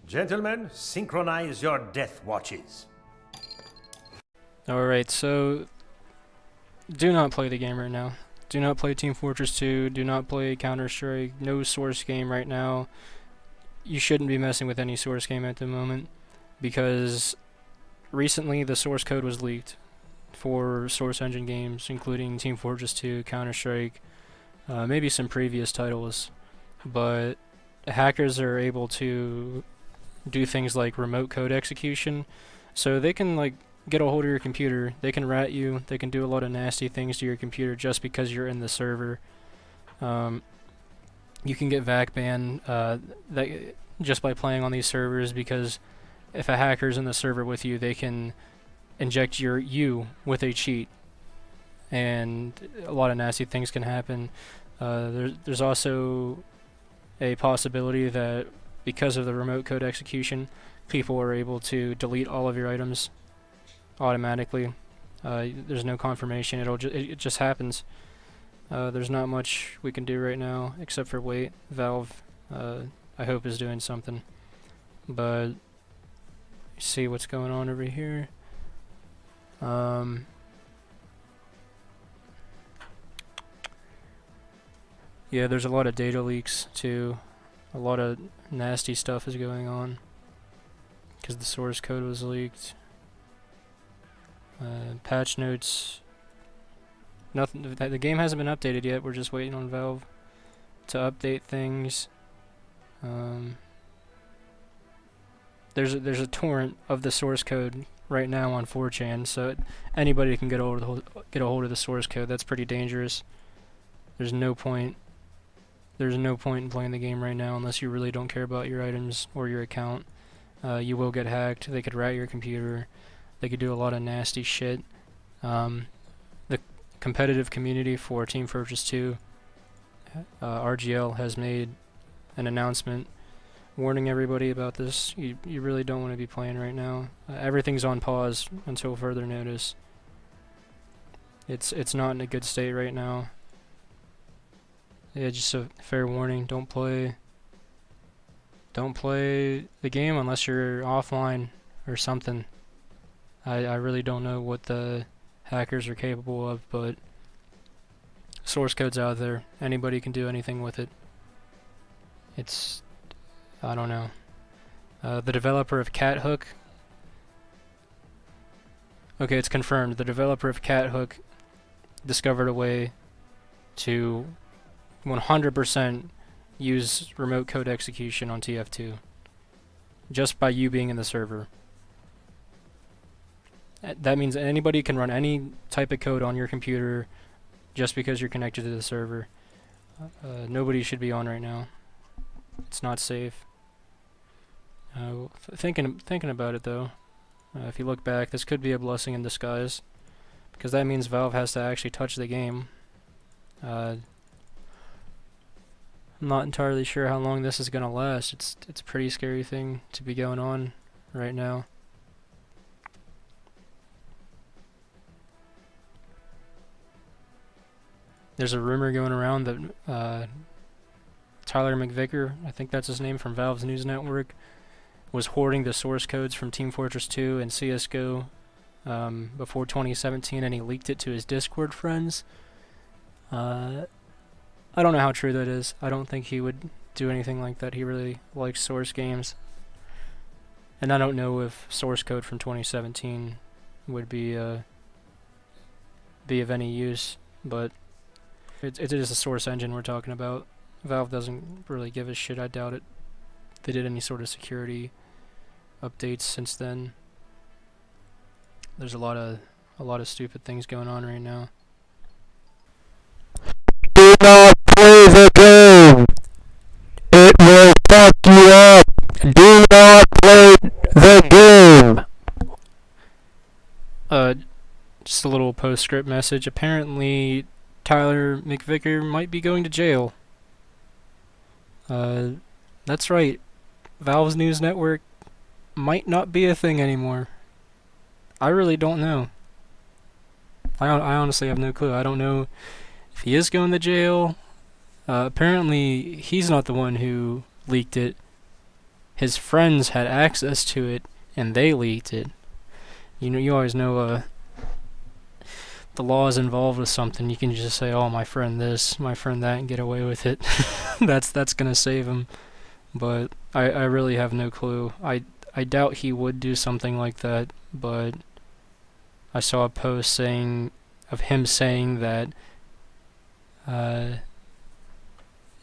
Gentlemen, synchronize your death watches. Alright, so do not play the game right now. Do not play Team Fortress 2, do not play Counter-Strike, no source game right now. You shouldn't be messing with any source game at the moment, because recently the source code was leaked for Source Engine games, including Team Fortress 2, Counter-Strike, maybe some previous titles, but hackers are able to do things like remote code execution, so they can like get a hold of your computer, they can rat you, they can do a lot of nasty things to your computer just because you're in the server. You can get VAC banned just by playing on these servers, because if a hacker's in the server with you, they can inject you with a cheat, and a lot of nasty things can happen. There's also a possibility that because of the remote code execution, people are able to delete all of your items automatically. There's no confirmation, it just happens. There's not much we can do right now except for wait. Valve, I hope, is doing something, but see what's going on over here. Yeah, there's a lot of data leaks too. A lot of nasty stuff is going on because the source code was leaked. Patch notes. Nothing. The game hasn't been updated yet. We're just waiting on Valve to update things. There's a torrent of the source code right now on 4chan, so anybody can get a hold of the source code. That's pretty dangerous. There's no point in playing the game right now unless you really don't care about your items or your account. You will get hacked. They could rat your computer. They could do a lot of nasty shit. The competitive community for Team Fortress 2, RGL, has made an announcement warning everybody about this. You really don't want to be playing right now. Everything's on pause until further notice. It's not in a good state right now. Yeah, just a fair warning, don't play the game unless you're offline or something. I really don't know what the hackers are capable of, but source code's out there. Anybody can do anything with it. I don't know. The developer of CatHook. Okay, it's confirmed. The developer of CatHook discovered a way to 100% use remote code execution on TF2 just by you being in the server. That means anybody can run any type of code on your computer just because you're connected to the server. Nobody should be on right now. It's not safe. Thinking about it though, if you look back, this could be a blessing in disguise, because that means Valve has to actually touch the game. I'm not entirely sure how long this is gonna last. It's a pretty scary thing to be going on right now. There's a rumor going around that Tyler McVicker, I think that's his name, from Valve's news network, was hoarding the source codes from Team Fortress 2 and CSGO before 2017, and he leaked it to his Discord friends. I don't know how true that is. I don't think he would do anything like that. He really likes source games. And I don't know if source code from 2017 would be of any use, but it is a source engine we're talking about. Valve doesn't really give a shit. I doubt it. They did any sort of security updates since then. There's a lot of stupid things going on right now. Do not play the game. It will fuck you up. Do not play the game. Just a little postscript message. Apparently, Tyler McVicker might be going to jail. That's right. Valve's news network might not be a thing anymore. I really don't know. I honestly have no clue. I don't know if he is going to jail. Apparently, he's not the one who leaked it. his friends had access to it, and they leaked it. You know, you always know the law is involved with something. You can just say, "Oh, my friend this, my friend that," and get away with it. That's gonna save him. But I really have no clue. I doubt he would do something like that. But I saw a post of him saying that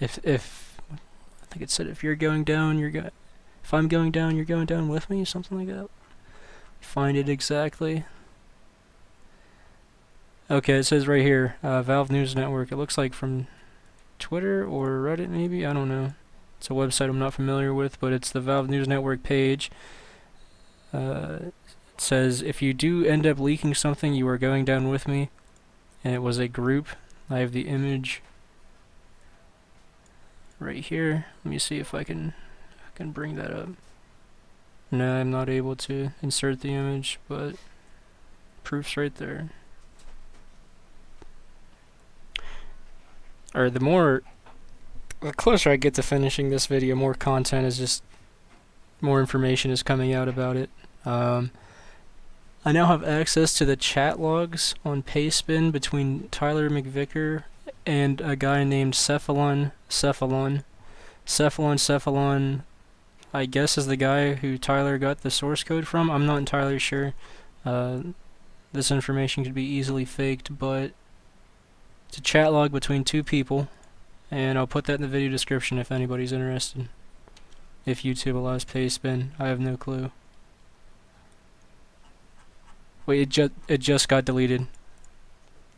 if I think it said if you're going down, if I'm going down, you're going down with me, something like that. Find it exactly. Okay, it says right here, Valve News Network. It looks like from Twitter or Reddit, maybe? I don't know. It's a website I'm not familiar with, but it's the Valve News Network page. It says, if you do end up leaking something, you are going down with me. And it was a group. I have the image right here. Let me see if I can bring that up. No, I'm not able to insert the image, but proof's right there. Or the closer I get to finishing this video, more content is just, more information is coming out about it. I now have access to the chat logs on Pastebin between Tyler McVicker and a guy named Cephalon, I guess is the guy who Tyler got the source code from. I'm not entirely sure. This information could be easily faked, but it's a chat log between two people, and I'll put that in the video description if anybody's interested. If YouTube allows Pastebin, I have no clue. Wait, it just got deleted.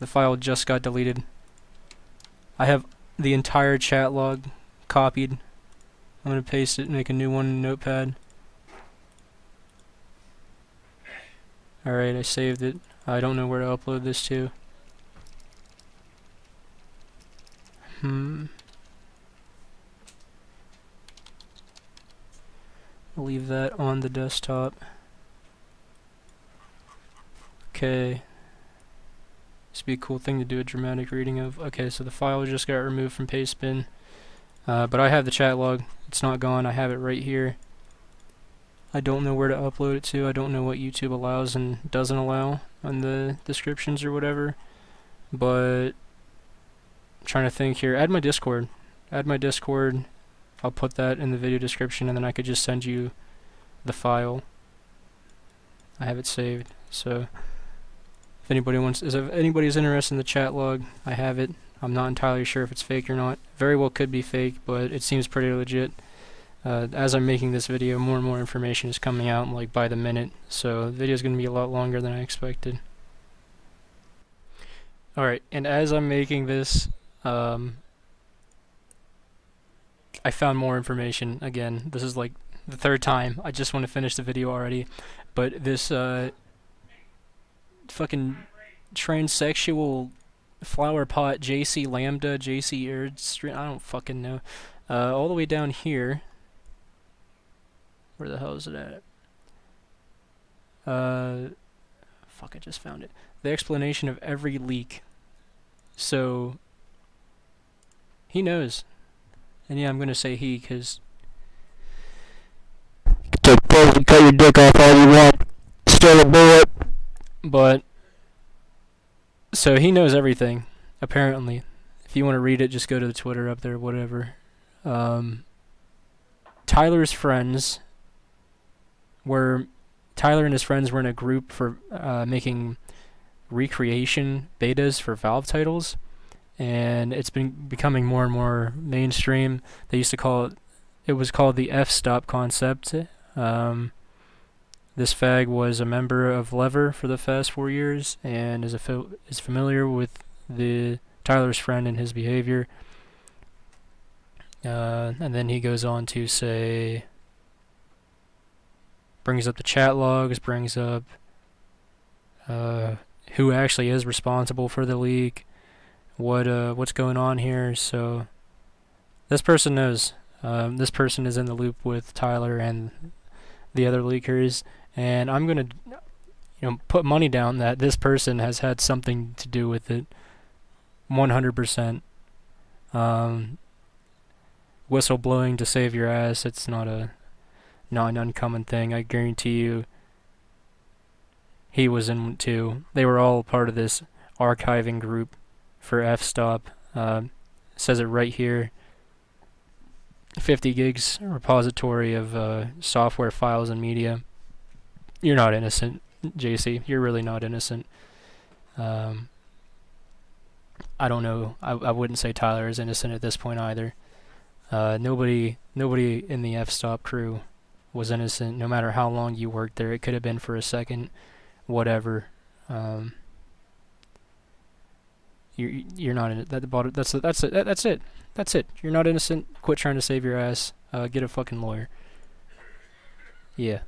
The file just got deleted. I have the entire chat log copied. I'm gonna paste it and make a new one in Notepad. Alright, I saved it. I don't know where to upload this to. I'll leave that on the desktop. Okay. This would be a cool thing to do a dramatic reading of. Okay, so the file just got removed from Pastebin. But I have the chat log. It's not gone. I have it right here. I don't know where to upload it to. I don't know what YouTube allows and doesn't allow on the descriptions or whatever. But I'm trying to think here. Add my Discord. Add my Discord. I'll put that in the video description, and then I could just send you the file. I have it saved. So if anybody's interested in the chat log, I have it. I'm not entirely sure if it's fake or not. Very well could be fake, but it seems pretty legit. As I'm making this video, more and more information is coming out, like, by the minute, so the video is going to be a lot longer than I expected. Alright, and as I'm making this, I found more information. Again, this is like the third time. I just want to finish the video already, but this fucking Transexual Flowerpot JC Lambda JC Erd stream, I don't fucking know. All the way down here. Where the hell is it at? Fuck, I just found it. The explanation of every leak. So he knows. And yeah, I'm gonna say he, cause cut your dick off all you want. Still a bullet. But so he knows everything, apparently. If you want to read it, just go to the Twitter up there, whatever. Tyler and his friends were in a group for making recreation betas for Valve titles, and it's been becoming more and more mainstream. They used to call it was called the F-stop concept. This fag was a member of Lever for the past 4 years and is familiar with Tyler's friend and his behavior. And then he goes on to say, brings up the chat logs, brings up who actually is responsible for the leak, what's going on here. So this person knows. This person is in the loop with Tyler and the other leakers, and I'm gonna, put money down that this person has had something to do with it. 100%. Whistleblowing to save your ass. It's not a not an uncommon thing. I guarantee you he was in too. They were all part of this archiving group for f-stop. Says it right here. 50 gigs repository of software files and media. You're not innocent, JC. You're really not innocent. I don't know. I wouldn't say Tyler is innocent at this point either. Nobody in the f-stop crew was innocent. No matter how long you worked there, it could have been for a second, whatever. You're not in it. That's it. That's it. You're not innocent. Quit trying to save your ass. Get a fucking lawyer. Yeah.